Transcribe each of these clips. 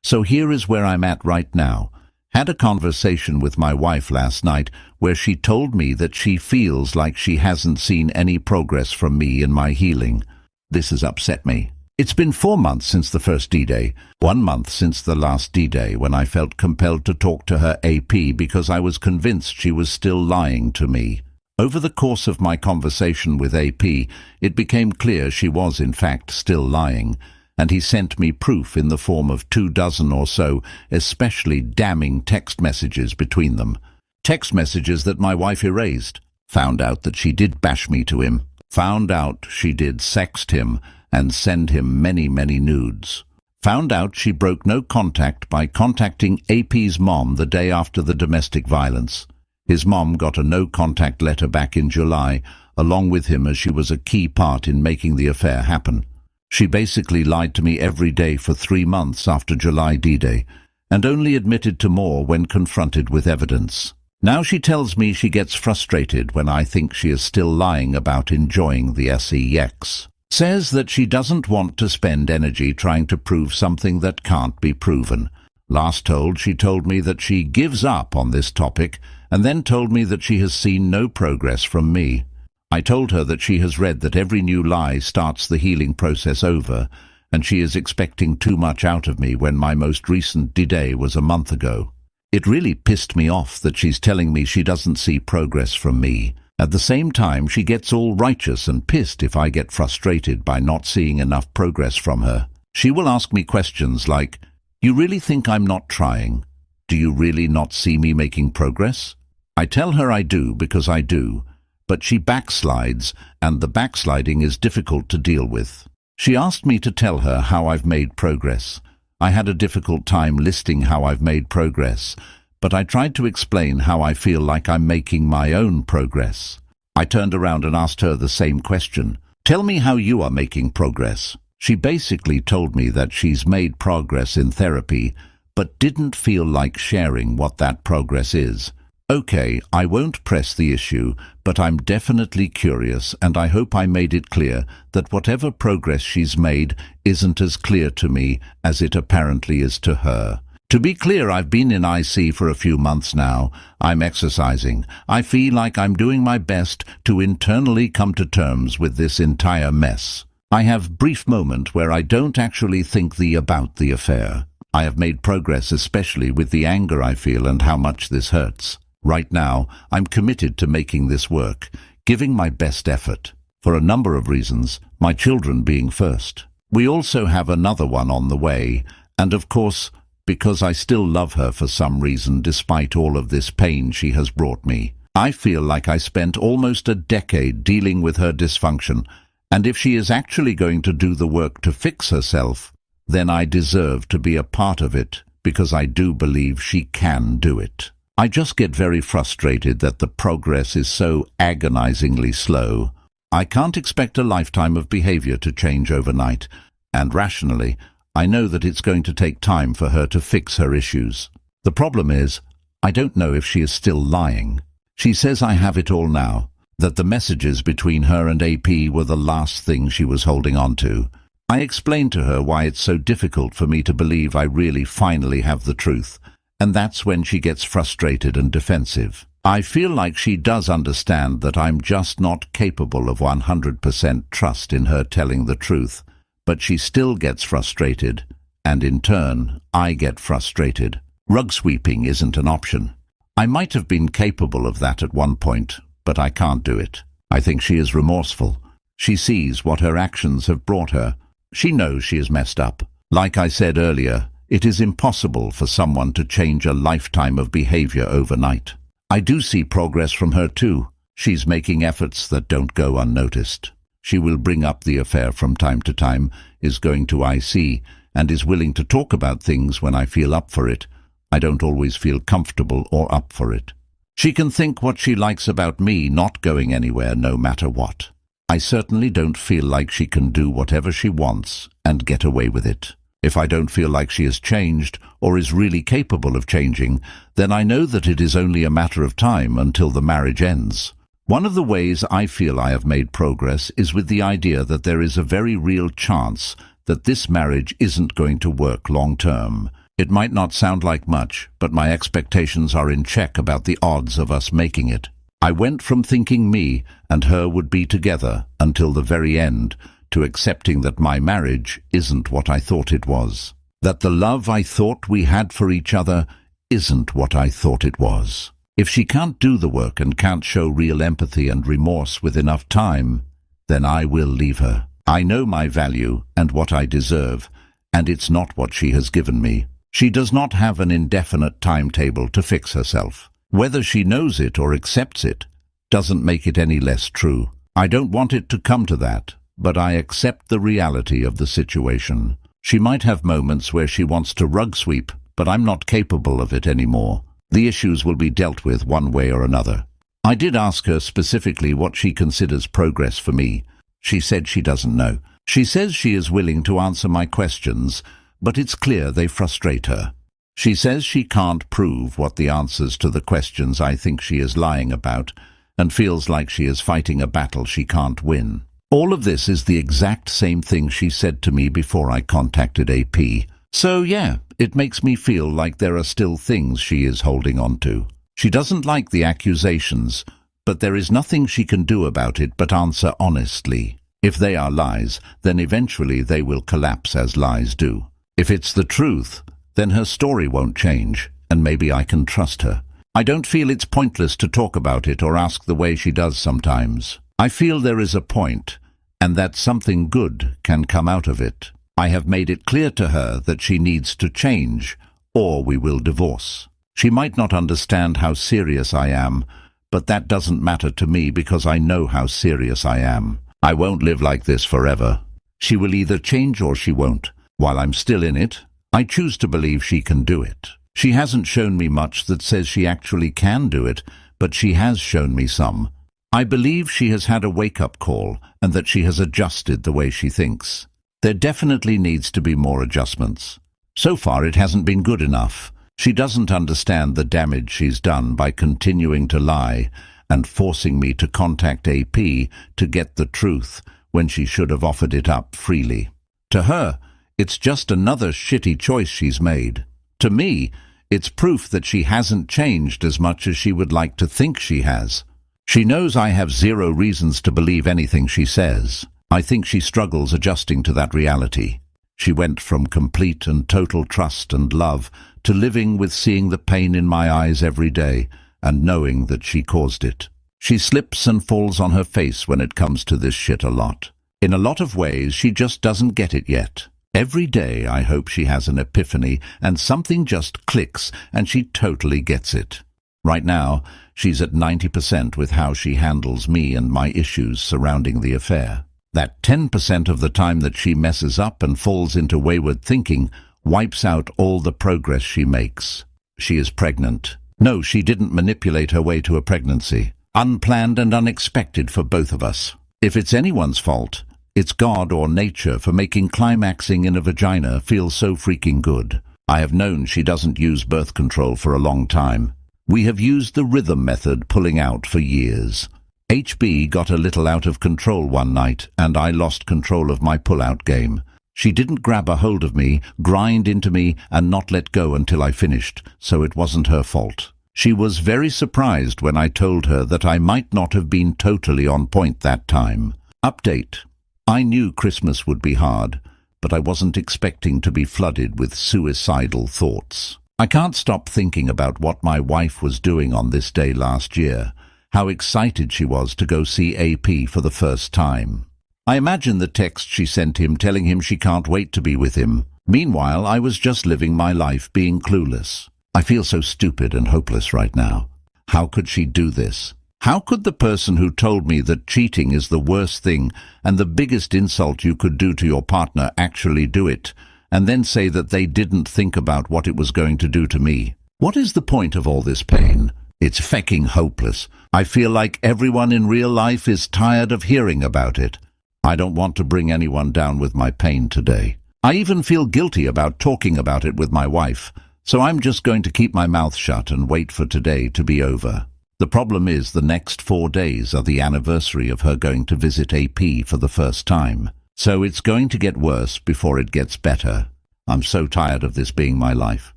So here is where I'm at right now. Had a conversation with my wife last night where she told me that she feels like she hasn't seen any progress from me in my healing. This has upset me. It's been 4 months since the first D-Day, 1 month since the last D-Day when I felt compelled to talk to her AP because I was convinced she was still lying to me. Over the course of my conversation with AP, it became clear she was in fact still lying, and he sent me proof in the form of 24 or so especially damning text messages between them. Text messages that my wife erased. Found out that she did bash me to him. Found out she did sext him and send him many nudes. Found out she broke no contact by contacting AP's mom the day after the domestic violence. His mom got a no-contact letter back in July, along with him, as she was a key part in making the affair happen. She basically lied to me every day for 3 months after July D-Day, and only admitted to more when confronted with evidence. Now she tells me she gets frustrated when I think she is still lying about enjoying the sex. Says that she doesn't want to spend energy trying to prove something that can't be proven. Last told, she told me that she gives up on this topic, and then told me that she has seen no progress from me. I told her that she has read that every new lie starts the healing process over, and she is expecting too much out of me when my most recent D-Day was a month ago. It really pissed me off that she's telling me she doesn't see progress from me. At the same time, she gets all righteous and pissed if I get frustrated by not seeing enough progress from her. She will ask me questions like, "You really think I'm not trying? Do you really not see me making progress?" I tell her I do because I do, but she backslides, and the backsliding is difficult to deal with. She asked me to tell her how I've made progress. I had a difficult time listing how I've made progress, but I tried to explain how I feel like I'm making my own progress. I turned around and asked her the same question. "Tell me how you are making progress." She basically told me that she's made progress in therapy, but didn't feel like sharing what that progress is. Okay, I won't press the issue, but I'm definitely curious, and I hope I made it clear that whatever progress she's made isn't as clear to me as it apparently is to her. To be clear, I've been in IC for a few months now. I'm exercising. I feel like I'm doing my best to internally come to terms with this entire mess. I have brief moment where I don't actually think about the affair. I have made progress, especially with the anger I feel and how much this hurts. Right now, I'm committed to making this work, giving my best effort. For a number of reasons, my children being first. We also have another one on the way, and of course, because I still love her for some reason despite all of this pain she has brought me. I feel like I spent almost a decade dealing with her dysfunction, and if she is actually going to do the work to fix herself, then I deserve to be a part of it, because I do believe she can do it. I just get very frustrated that the progress is so agonizingly slow. I can't expect a lifetime of behavior to change overnight, and rationally, I know that it's going to take time for her to fix her issues. The problem is, I don't know if she is still lying. She says I have it all now, that the messages between her and AP were the last thing she was holding on to. I explained to her why it's so difficult for me to believe I really finally have the truth, and that's when she gets frustrated and defensive. I feel like she does understand that I'm just not capable of 100% trust in her telling the truth, but she still gets frustrated, and in turn, I get frustrated. Rug sweeping isn't an option. I might have been capable of that at one point, but I can't do it. I think she is remorseful. She sees what her actions have brought her. She knows she is messed up. Like I said earlier, it is impossible for someone to change a lifetime of behavior overnight. I do see progress from her too. She's making efforts that don't go unnoticed. She will bring up the affair from time to time, is going to IC, and is willing to talk about things when I feel up for it. I don't always feel comfortable or up for it. She can think what she likes about me not going anywhere no matter what. I certainly don't feel like she can do whatever she wants and get away with it. If I don't feel like she has changed or is really capable of changing, then I know that it is only a matter of time until the marriage ends. One of the ways I feel I have made progress is with the idea that there is a very real chance that this marriage isn't going to work long term. It might not sound like much, but my expectations are in check about the odds of us making it. I went from thinking me and her would be together until the very end to accepting that my marriage isn't what I thought it was. That the love I thought we had for each other isn't what I thought it was. If she can't do the work and can't show real empathy and remorse with enough time, then I will leave her. I know my value and what I deserve, and it's not what she has given me. She does not have an indefinite timetable to fix herself. Whether she knows it or accepts it doesn't make it any less true. I don't want it to come to that, but I accept the reality of the situation. She might have moments where she wants to rug sweep, but I'm not capable of it anymore. The issues will be dealt with one way or another. I did ask her specifically what she considers progress for me. She said she doesn't know. She says she is willing to answer my questions, but it's clear they frustrate her. She says she can't prove what the answers to the questions I think she is lying about, and feels like she is fighting a battle she can't win. All of this is the exact same thing she said to me before I contacted AP. So yeah, it makes me feel like there are still things she is holding on to. She doesn't like the accusations, but there is nothing she can do about it but answer honestly. If they are lies, then eventually they will collapse as lies do. If it's the truth, then her story won't change, and maybe I can trust her. I don't feel it's pointless to talk about it or ask the way she does sometimes. I feel there is a point, and that something good can come out of it. I have made it clear to her that she needs to change, or we will divorce. She might not understand how serious I am, but that doesn't matter to me because I know how serious I am. I won't live like this forever. She will either change or she won't. While I'm still in it, I choose to believe she can do it. She hasn't shown me much that says she actually can do it, but she has shown me some. I believe she has had a wake-up call and that she has adjusted the way she thinks. There definitely needs to be more adjustments. So far it hasn't been good enough. She doesn't understand the damage she's done by continuing to lie and forcing me to contact AP to get the truth when she should have offered it up freely. To her, it's just another shitty choice she's made. To me, it's proof that she hasn't changed as much as she would like to think she has. She knows I have zero reasons to believe anything she says. I think she struggles adjusting to that reality. She went from complete and total trust and love to living with seeing the pain in my eyes every day and knowing that she caused it. She slips and falls on her face when it comes to this shit a lot. In a lot of ways, she just doesn't get it yet. Every day I hope she has an epiphany and something just clicks and she totally gets it. Right now, she's at 90% with how she handles me and my issues surrounding the affair. That 10% of the time that she messes up and falls into wayward thinking wipes out all the progress she makes. She is pregnant. No, she didn't manipulate her way to a pregnancy. Unplanned and unexpected for both of us. If it's anyone's fault, it's God or nature for making climaxing in a vagina feel so freaking good. I have known she doesn't use birth control for a long time. We have used the rhythm method pulling out for years. HB got a little out of control one night and I lost control of my pull-out game. She didn't grab a hold of me, grind into me and not let go until I finished, so it wasn't her fault. She was very surprised when I told her that I might not have been totally on point that time. Update. I knew Christmas would be hard, but I wasn't expecting to be flooded with suicidal thoughts. I can't stop thinking about what my wife was doing on this day last year, how excited she was to go see AP for the first time. I imagine the text she sent him telling him she can't wait to be with him. Meanwhile, I was just living my life being clueless. I feel so stupid and hopeless right now. How could she do this? How could the person who told me that cheating is the worst thing and the biggest insult you could do to your partner actually do it, and then say that they didn't think about what it was going to do to me? What is the point of all this pain? It's fucking hopeless. I feel like everyone in real life is tired of hearing about it. I don't want to bring anyone down with my pain today. I even feel guilty about talking about it with my wife, so I'm just going to keep my mouth shut and wait for today to be over. The problem is the next 4 days are the anniversary of her going to visit AP for the first time, so it's going to get worse before it gets better. I'm so tired of this being my life.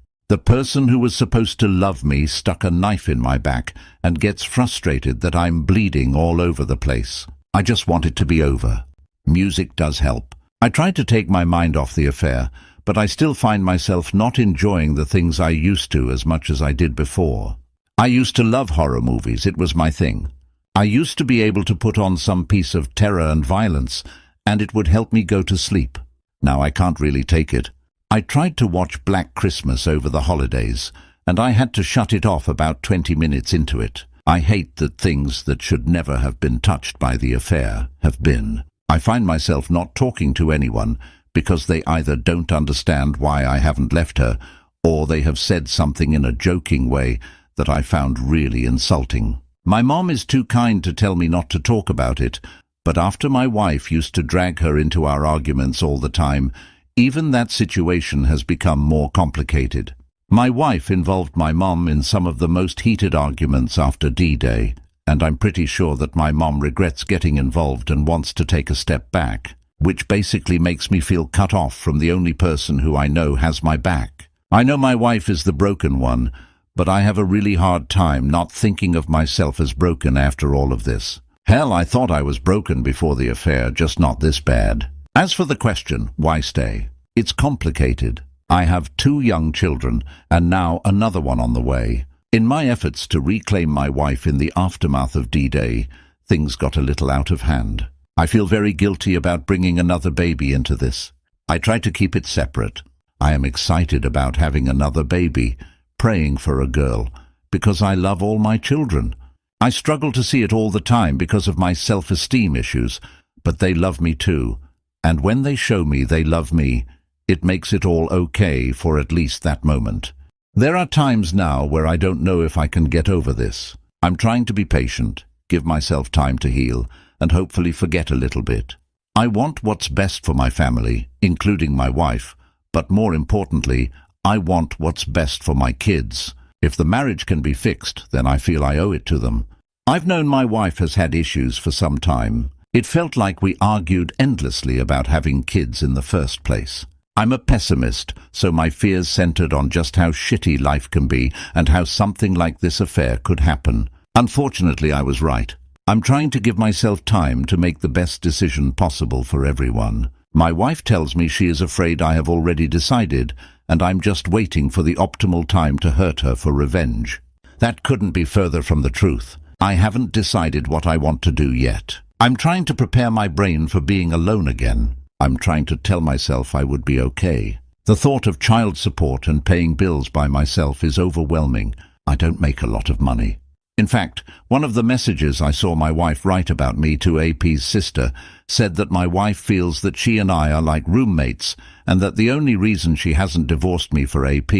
The person who was supposed to love me stuck a knife in my back and gets frustrated that I'm bleeding all over the place. I just want it to be over. Music does help. I tried to take my mind off the affair, but I still find myself not enjoying the things I used to as much as I did before. I used to love horror movies. It was my thing. I used to be able to put on some piece of terror and violence, and it would help me go to sleep. Now I can't really take it. I tried to watch Black Christmas over the holidays, and I had to shut it off about 20 minutes into it. I hate that things that should never have been touched by the affair have been. I find myself not talking to anyone because they either don't understand why I haven't left her, or they have said something in a joking way that I found really insulting. My mom is too kind to tell me not to talk about it, but after my wife used to drag her into our arguments all the time, even that situation has become more complicated. My wife involved my mom in some of the most heated arguments after D-Day, and I'm pretty sure that my mom regrets getting involved and wants to take a step back, which basically makes me feel cut off from the only person who I know has my back. I know my wife is the broken one, but I have a really hard time not thinking of myself as broken after all of this. Hell, I thought I was broken before the affair, just not this bad. As for the question, why stay? It's complicated. I have 2 young children, and now another one on the way. In my efforts to reclaim my wife in the aftermath of D-Day, things got a little out of hand. I feel very guilty about bringing another baby into this. I try to keep it separate. I am excited about having another baby, praying for a girl, because I love all my children. I struggle to see it all the time because of my self-esteem issues, but they love me too. And when they show me they love me, it makes it all okay for at least that moment. There are times now where I don't know if I can get over this. I'm trying to be patient, give myself time to heal, and hopefully forget a little bit. I want what's best for my family, including my wife, but more importantly, I want what's best for my kids. If the marriage can be fixed, then I feel I owe it to them. I've known my wife has had issues for some time. It felt like we argued endlessly about having kids in the first place. I'm a pessimist, so my fears centered on just how shitty life can be and how something like this affair could happen. Unfortunately, I was right. I'm trying to give myself time to make the best decision possible for everyone. My wife tells me she is afraid I have already decided, and I'm just waiting for the optimal time to hurt her for revenge. That couldn't be further from the truth. I haven't decided what I want to do yet. I'm trying to prepare my brain for being alone again. I'm trying to tell myself I would be okay. The thought of child support and paying bills by myself is overwhelming. I don't make a lot of money. In fact, one of the messages I saw my wife write about me to AP's sister said that my wife feels that she and I are like roommates, and that the only reason she hasn't divorced me for AP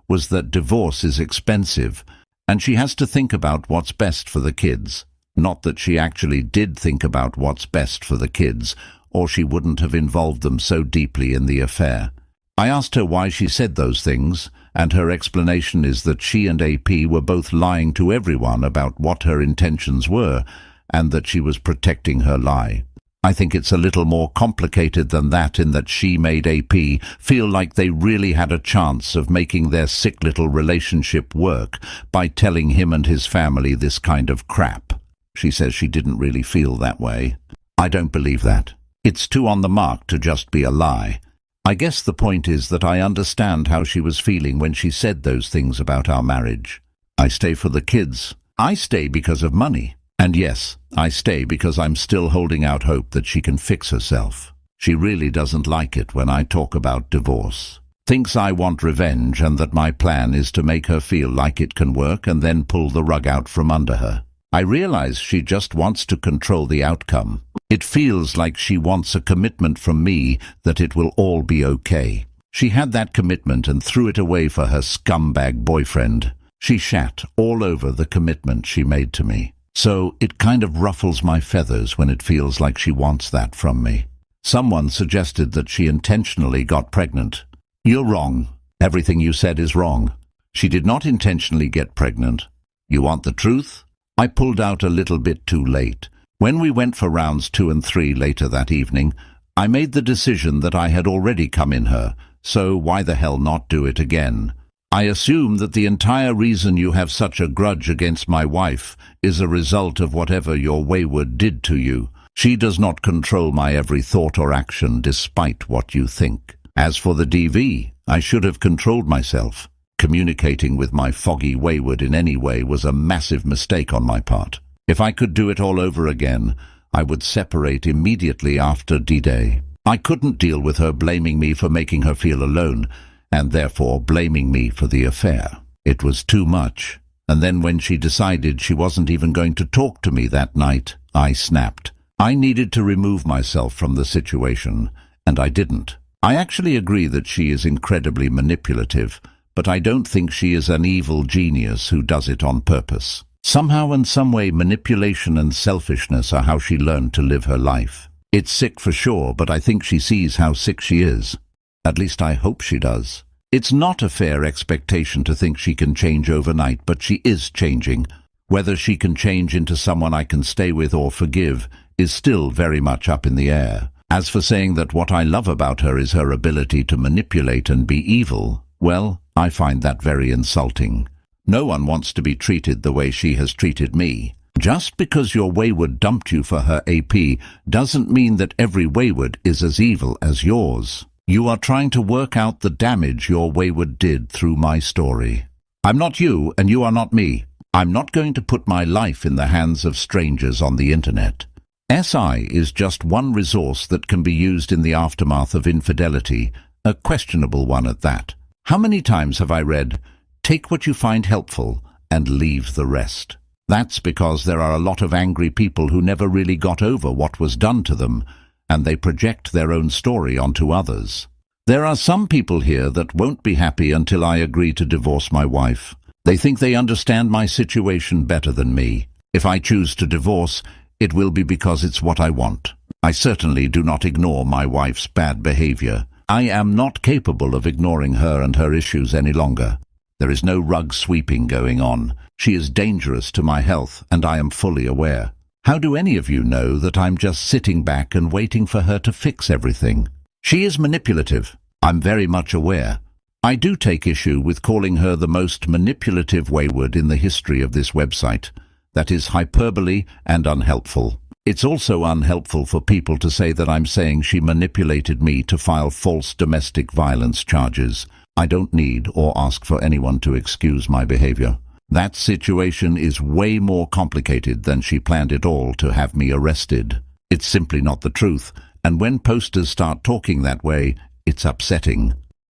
was that divorce is expensive, and she has to think about what's best for the kids. Not that she actually did think about what's best for the kids, or she wouldn't have involved them so deeply in the affair. I asked her why she said those things, and her explanation is that she and AP were both lying to everyone about what her intentions were, and that she was protecting her lie. I think it's a little more complicated than that, in that she made AP feel like they really had a chance of making their sick little relationship work by telling him and his family this kind of crap. She says she didn't really feel that way. I don't believe that. It's too on the mark to just be a lie. I guess the point is that I understand how she was feeling when she said those things about our marriage. I stay for the kids. I stay because of money. And yes, I stay because I'm still holding out hope that she can fix herself. She really doesn't like it when I talk about divorce. Thinks I want revenge and that my plan is to make her feel like it can work and then pull the rug out from under her. I realize she just wants to control the outcome. It feels like she wants a commitment from me that it will all be okay. She had that commitment and threw it away for her scumbag boyfriend. She shat all over the commitment she made to me. So it kind of ruffles my feathers when it feels like she wants that from me. Someone suggested that she intentionally got pregnant. You're wrong. Everything you said is wrong. She did not intentionally get pregnant. You want the truth? I pulled out a little bit too late. When we went for rounds 2 and 3 later that evening, I made the decision that I had already come in her, so why the hell not do it again? I assume that the entire reason you have such a grudge against my wife is a result of whatever your wayward did to you. She does not control my every thought or action despite what you think. As for the DV, I should have controlled myself. Communicating with my foggy wayward in any way was a massive mistake on my part. If I could do it all over again, I would separate immediately after D-Day. I couldn't deal with her blaming me for making her feel alone, and therefore blaming me for the affair. It was too much. And then when she decided she wasn't even going to talk to me that night, I snapped. I needed to remove myself from the situation, and I didn't. I actually agree that she is incredibly manipulative, but I don't think she is an evil genius who does it on purpose. Somehow and some way, manipulation and selfishness are how she learned to live her life. It's sick for sure, but I think she sees how sick she is. At least I hope she does. It's not a fair expectation to think she can change overnight, but she is changing. Whether she can change into someone I can stay with or forgive is still very much up in the air. As for saying that what I love about her is her ability to manipulate and be evil, well, I find that very insulting. No one wants to be treated the way she has treated me. Just because your wayward dumped you for her AP doesn't mean that every wayward is as evil as yours. You are trying to work out the damage your wayward did through my story. I'm not you, and you are not me. I'm not going to put my life in the hands of strangers on the internet. SI is just one resource that can be used in the aftermath of infidelity, a questionable one at that. How many times have I read, "Take what you find helpful and leave the rest"? That's because there are a lot of angry people who never really got over what was done to them, and they project their own story onto others. There are some people here that won't be happy until I agree to divorce my wife. They think they understand my situation better than me. If I choose to divorce, it will be because it's what I want. I certainly do not ignore my wife's bad behavior. I am not capable of ignoring her and her issues any longer. There is no rug sweeping going on. She is dangerous to my health, and I am fully aware. How do any of you know that I'm just sitting back and waiting for her to fix everything? She is manipulative. I'm very much aware. I do take issue with calling her the most manipulative wayward in the history of this website. That is hyperbole and unhelpful. It's also unhelpful for people to say that I'm saying she manipulated me to file false domestic violence charges. I don't need or ask for anyone to excuse my behavior. That situation is way more complicated than she planned it all to have me arrested. It's simply not the truth, and when posters start talking that way, it's upsetting.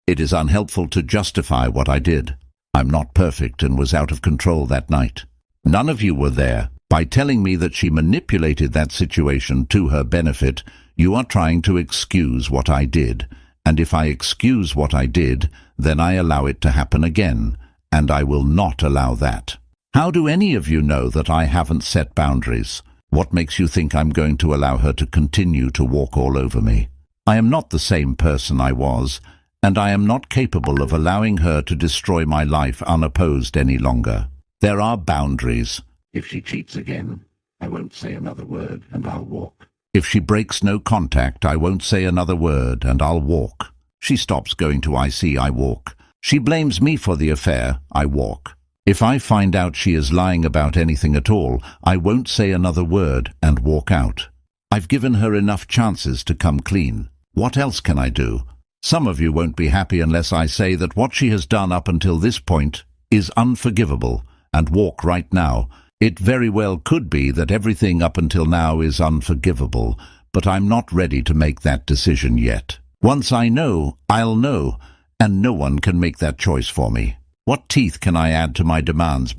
It is unhelpful to justify what I did. I'm not perfect and was out of control that night. None of you were there. By telling me that she manipulated that situation to her benefit, you are trying to excuse what I did. And if I excuse what I did, then I allow it to happen again, and I will not allow that. How do any of you know that I haven't set boundaries? What makes you think I'm going to allow her to continue to walk all over me? I am not the same person I was, and I am not capable of allowing her to destroy my life unopposed any longer. There are boundaries. If she cheats again, I won't say another word, and I'll walk. If she breaks no contact, I won't say another word, and I'll walk. She stops going to IC, I walk. She blames me for the affair, I walk. If I find out she is lying about anything at all, I won't say another word and walk out. I've given her enough chances to come clean. What else can I do? Some of you won't be happy unless I say that what she has done up until this point is unforgivable, and walk right now. It very well could be that everything up until now is unforgivable, but I'm not ready to make that decision yet. Once I know, I'll know, and no one can make that choice for me. What teeth can I add to my demands